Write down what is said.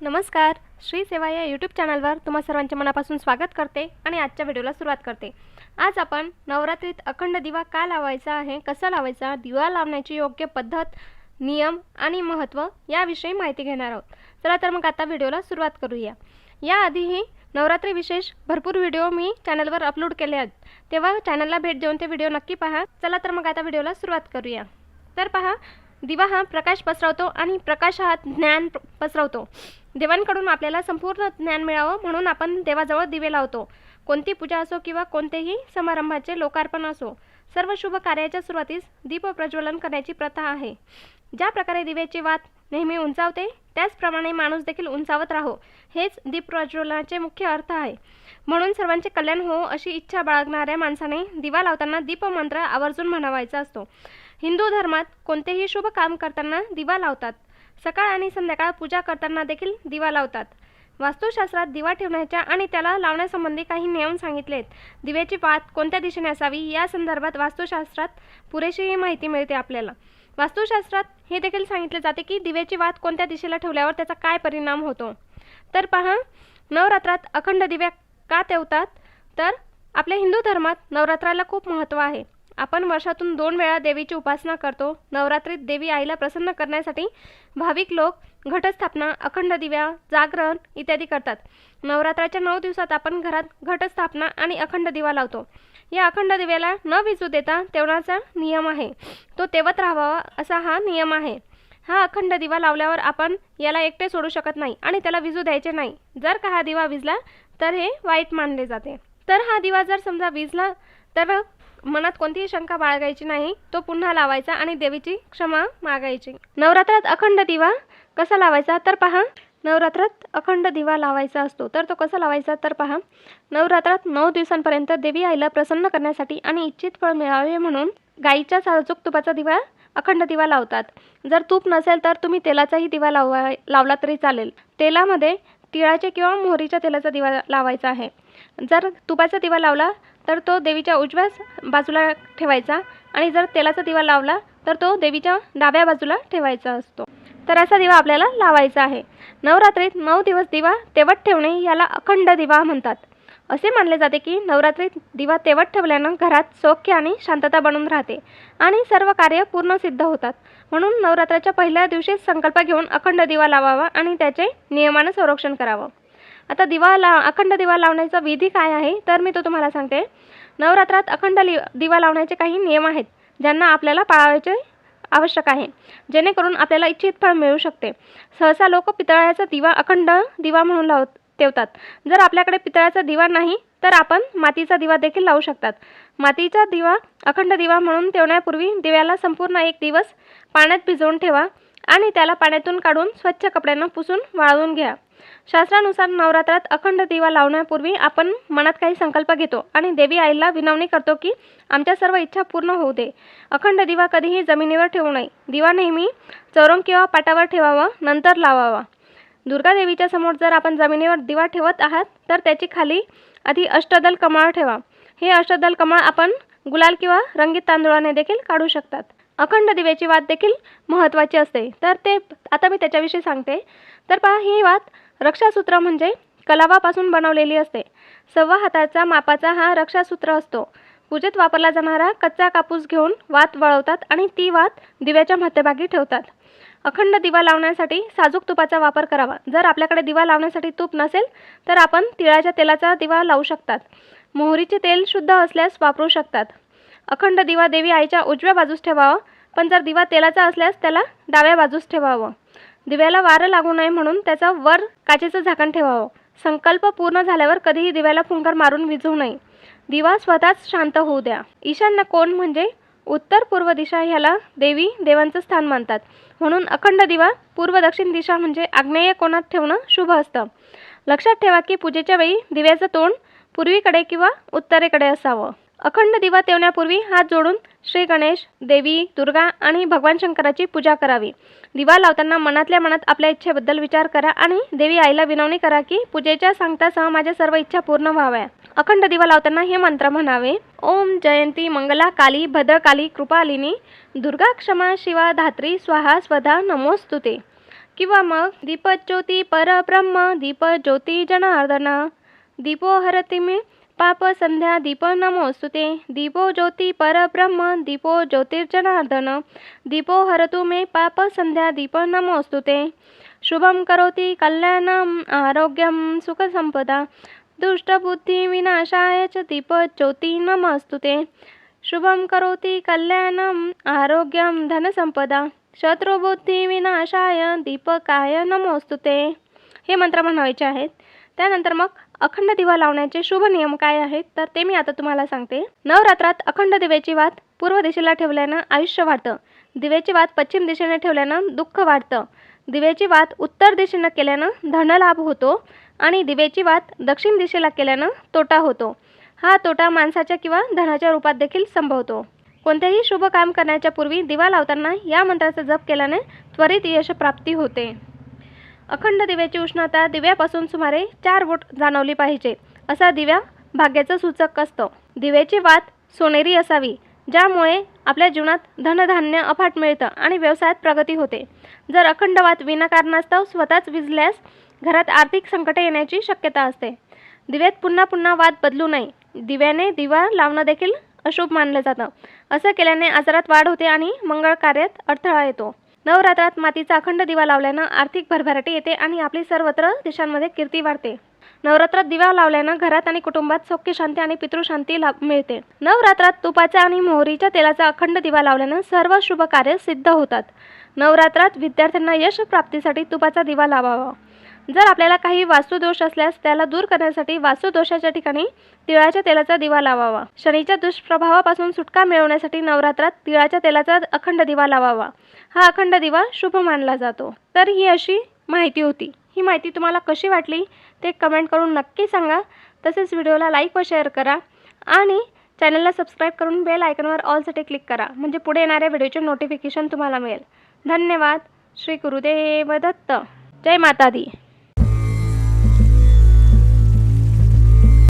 नमस्कार. श्री सेवा या यूट्यूब चॅनलवर तुम्हा सर्वांचे मनापासून स्वागत करते आणि आजच्या व्हिडिओला सुरुवात करते. आज आपण नवरात्रीत अखंड दिवा का लावायचा आहे, कसा लावायचा, दिवा लावण्याची योग्य पद्धत, नियम आणि महत्त्व याविषयी माहिती घेणार आहोत. चला तर मग आता व्हिडिओला सुरुवात करूया. याआधीही नवरात्री विशेष भरपूर व्हिडिओ मी चॅनलवर अपलोड केले आहेत, तेव्हा चॅनलला भेट देऊन ते व्हिडिओ नक्की पहा. चला तर मग आता व्हिडिओला सुरुवात करूया. तर पहा, दिवा हा प्रकाश पसरवतो आणि प्रकाश हा ज्ञान पसरवतो. देवांकडून आपल्याला संपूर्ण ज्ञान मिळावं म्हणून आपण देवाजवळ दिवे लावतो. कोणती पूजा असो किंवा कोणतेही समारंभाचे लोकार्पण असो, सर्व शुभ कार्याच्या सुरुवातीस दीप प्रज्वलन करण्याची प्रथा आहे. ज्या प्रकारे दिव्याची वात नेहमी उंचावते, त्याचप्रमाणे माणूस देखील उंचावत राहो, हेच दीप प्रज्वलनाचे मुख्य अर्थ आहे. म्हणून सर्वांचे कल्याण हो अशी इच्छा बाळगणाऱ्या माणसाने दिवा लावताना दीपमंत्र आवर्जून म्हणावायचा असतो. हिंदू धर्मात कोणतेही शुभ काम करताना दिवा लावतात. सकाळ आणि संध्याकाळ पूजा करताना देखील दिवा लावतात. वास्तुशास्त्रात दिवा ठेवण्याच्या आणि त्याला लावण्यासंबंधी काही नियम सांगितलेत. दिव्याची वात कोणत्या दिशेने असावी या संदर्भात वास्तुशास्त्रात पुरेशी माहिती मिळते आपल्याला. वास्तुशास्त्रात हे देखील सांगितले जाते की दिव्याची वात कोणत्या दिशेला ठेवल्यावर त्याचा काय परिणाम होतो. तर पहा, नवरात्रात अखंड दिव्या का ठेवतात, तर आपल्या हिंदू धर्मात नवरात्राला खूप महत्त्व आहे. आपण वर्षातून 2 वेळा देवीची उपासना करतो. नवरात्रीत देवी आईला प्रसन्न करण्यासाठी भाविक लोक घटस्थापना, अखंड दिव्या, जागरण इत्यादी करतात. नवरात्राच्या 9 दिवसात आपण घरात घटस्थापना आणि अखंड दिवा लावतो. या अखंड दिव्याला न विझू देता तेवढाचा नियम आहे. तो तेवत राहावा असा हा नियम आहे. हा अखंड दिवा लावल्यावर आपण याला एकटे सोडू शकत नाही आणि त्याला विझू द्यायचे नाही. जर का हा दिवा विझला तर हे वाईट मानले जाते. तर हा दिवा जर समजा विझला तर मनात कोणतीही शंका बाळगायची नाही, तो पुन्हा लावायचा आणि देवीची क्षमा मागायची. नवरात्रात अखंड दिवा कसा लावायचा, तर पहा, नवरात्रात अखंड दिवा लावायचा असतो. तर तो कसा लावायचा, तर पहा, नवरात्रात 9 दिवसांपर्यंत देवी आईला प्रसन्न करण्यासाठी आणि इच्छित फळ मिळावे म्हणून गाईच्या साजूक तुपाचा दिवा, अखंड दिवा लावतात. जर तूप नसेल तर तुम्ही तेलाचाही दिवा लावला तरी चालेल. तेलामध्ये तिळाचे किंवा मोहरीच्या तेलाचा दिवा लावायचा आहे. जर तुपाचा दिवा लावला तर तो देवीच्या उजव्या बाजूला ठेवायचा आणि जर तेलाचा दिवा लावला तर तो देवीच्या डाव्या बाजूला ठेवायचा असतो. तर असा दिवा आपल्याला लावायचा आहे. नवरात्रीत 9 दिवस दिवा तेवत ठेवणे याला अखंड दिवा म्हणतात. असे मानले जाते की नवरात्रीत दिवा तेवत ठेवल्यानं घरात सौख्य आणि शांतता बनून राहते आणि सर्व कार्य पूर्ण सिद्ध होतात. म्हणून नवरात्राच्या पहिल्या दिवशीच संकल्प घेऊन अखंड दिवा लावावा आणि त्याचे नियमाने संरक्षण करावं. आता अखंड दिवा लावण्याचा विधी काय आहे, तर मी तो तुम्हाला सांगते. नवरात्रात अखंड दिवा लावण्याचे काही नियम आहेत ज्यांना आपल्याला पाळायचे आवश्यक आहे, जेणेकरून आपल्याला इच्छित फळ मिळू शकते. सहसा लोक पितळाचा दिवा अखंड दिवा म्हणून ठेवतात. जर आपल्याकडे पितळाचा दिवा नाही तर आपण मातीचा दिवा देखील लावू शकतात. मातीचा दिवा अखंड दिवा म्हणून ठेवण्यापूर्वी दिव्याला संपूर्ण 1 दिवस पाण्यात भिजवून ठेवा आणि त्याला पाण्यातून काढून स्वच्छ कपड्यानं पुसून वाळवून घ्या. शास्त्रानुसार नवरात्रात अखंड दिवा लावण्यापूर्वी आपण मनात काही संकल्प घेतो आणि देवी आईला विनवणी करतो की आमच्या सर्व इच्छा पूर्ण होऊ दे. अखंड दिवा कधीही जमिनीवर ठेवू नये. दिवा नेहमी चौरंग किंवा पाटावर ठेवावा, नंतर लावावा. दुर्गा देवीच्या समोर जर आपण जमिनीवर दिवा ठेवत आहात तर त्याची खाली आधी अष्टदल कमळ ठेवा. हे अष्टदल कमळ आपण गुलाल किंवा रंगीत तांदूळाने देखील काढू शकतात. अखंड दिव्याची वात देखील महत्त्वाची असते, तर ते आता मी त्याच्याविषयी सांगते. तर पहा, ही वात रक्षासूत्र म्हणजे कलावापासून बनवलेली असते. 1.25 हाताचा मापाचा हा रक्षासूत्र असतो. पूजेत वापरला जाणारा कच्चा कापूस घेऊन वात वळवतात आणि ती वात दिव्याच्या मध्यभागी ठेवतात. अखंड दिवा लावण्यासाठी साजूक तुपाचा वापर करावा. जर आपल्याकडे दिवा लावण्यासाठी तूप नसेल तर आपण तिळाच्या तेलाचा दिवा लावू शकतात. मोहरीचे तेल शुद्ध असल्यास वापरू शकतात. अखंड दिवा देवी आईच्या उजव्या बाजूस ठेवावा, पण जर दिवा तेलाचा असल्यास त्याला डाव्या बाजूस ठेवावं. दिव्याला वारं लागू नये म्हणून त्याचा वर काचेचं झाकण ठेवावं. संकल्प पूर्ण झाल्यावर कधीही दिव्याला फुंकर मारून विझवू नये. दिवा स्वतःच शांत होऊ द्या. ईशान्य कोण म्हणजे उत्तर पूर्व दिशा ह्याला देवी देवांचं स्थान मानतात. म्हणून अखंड दिवा पूर्व दक्षिण दिशा म्हणजे आग्नेय कोणात ठेवणं शुभ असतं. लक्षात ठेवा की पूजेच्या वेळी दिव्याचं तोंड पूर्वीकडे किंवा उत्तरेकडे असावं. अखंड दिवा ठेवण्यापूर्वी हात जोडून श्री गणेश, देवी दुर्गा आणि भगवान शंकराची पूजा करावी. दिवा लावताना मनातल्या मनात आपल्या इच्छेबद्दल विचार करा आणि देवी आईला विनवणी करा की पूजेच्या सांगतासह माझ्या सर्व इच्छा पूर्ण व्हाव्या. अखंड दिवा लावताना हे मंत्र म्हणावे. ओम जयंती मंगला काली भद्रकाली कृपालिनी दुर्गा क्षमा शिवा धात्री स्वाहा स्वधा नमोस्तुते. किंवा मग दीपज्योती परब्रह्म दीपज्योती जनार्दन दीपो हरति मे पाप संध्या दीप नमोस्तुते दीपो ज्योती परब्रह्म दीपो ज्योतिर्जनार्दन दीपो हरतु मे पाप संध्या दीप नमोस्तुते शुभम करोति कल्याणम आरोग्यम सुखसंपदा दुष्टबुद्धि विनाशाय च दीपज्योती नमोस्तुते शुभम करोति कल्याणम आरोग्यम धनसंपदा शत्रुबुद्धी विनाशाय दीपकाय नमोस्तुते हे मंत्र म्हणायचे आहेत। त्यानंतर मग अखंड दिवा लावण्याचे शुभ नियम काय आहेत तर ते मी आता तुम्हाला सांगते। नवरात्रात अखंड दिव्याची वात पूर्व दिशेला ठेवल्यानं आयुष्य वाढतं, दिव्याची वात पश्चिम दिशेने ठेवल्यानं दुःख वाढतं, दिव्याची वात उत्तर दिशेने केल्यानं धनलाभ होतो आणि दिव्याची वात दक्षिण दिशेला केल्यानं तोटा होतो। हा तोटा माणसाच्या किंवा धनाच्या रूपात देखील संभवतो। कोणतेही शुभ काम करण्याच्या पूर्वी दिवा लावताना या मंत्राचा जप केल्याने त्वरित यश प्राप्ती होते। अखंड दिव्याची उष्णता दिव्यापासून सुमारे 4 वोल्ट जाणवली पाहिजे, असा दिव्या भाग्याचं सूचक असतं। दिव्याची वात सोनेरी असावी, ज्यामुळे आपल्या जीवनात धनधान्य अफाट मिळतं आणि व्यवसायात प्रगती होते। जर अखंड वात विनाकारणास्तव स्वतःच विझल्यास घरात आर्थिक संकटे येण्याची शक्यता असते। दिव्यात पुन्हा पुन्हा वात बदलू नये, दिव्याने दिवा लावणं देखील अशुभ मानलं जातं। असं केल्याने आजारात वाढ होते आणि मंगळ कार्यात अडथळा येतो। नवरात्रात मातीचा अखंड दिवा लावल्यानं आर्थिक भरभराटी येते आणि आपली सर्वत्र दिशांमध्ये कीर्ती वाढते। नवरात्रात दिवा लावल्यानं घरात आणि कुटुंबात सौख्य शांती आणि पितृशांती लाभ मिळते। नवरात्रात तुपाचा आणि मोहरीच्या तेलाचा अखंड दिवा लावल्यानं सर्व शुभ कार्य सिद्ध होतात। नवरात्रात विद्यार्थ्यांना यश प्राप्तीसाठी तुपाचा दिवा लावावा। जर आपल्याला काही वास्तुदोष असल्यास त्याला दूर करण्यासाठी वास्तुदोषाच्या ठिकाणी तिळाच्या तेलाचा दिवा लावावा। शनीच्या दुष्प्रभावापासून सुटका मिळवण्यासाठी नवरात्रात तिळाच्या तेलाचा अखंड दिवा लावावा। हा अखंड दिवा शुभ मानला जातो। तर ही अशी माहिती होती। ही माहिती तुम्हाला कशी वाटली ते कमेंट करून नक्की सांगा। तसेच व्हिडिओला लाईक व शेअर करा आणि चॅनलला सबस्क्राईब करून बेल आयकॉनवर ऑलसाठी क्लिक करा, म्हणजे पुढे येणाऱ्या व्हिडिओचे नोटिफिकेशन तुम्हाला मिळेल। धन्यवाद। श्री गुरुदेव दत्त। जय माता दी।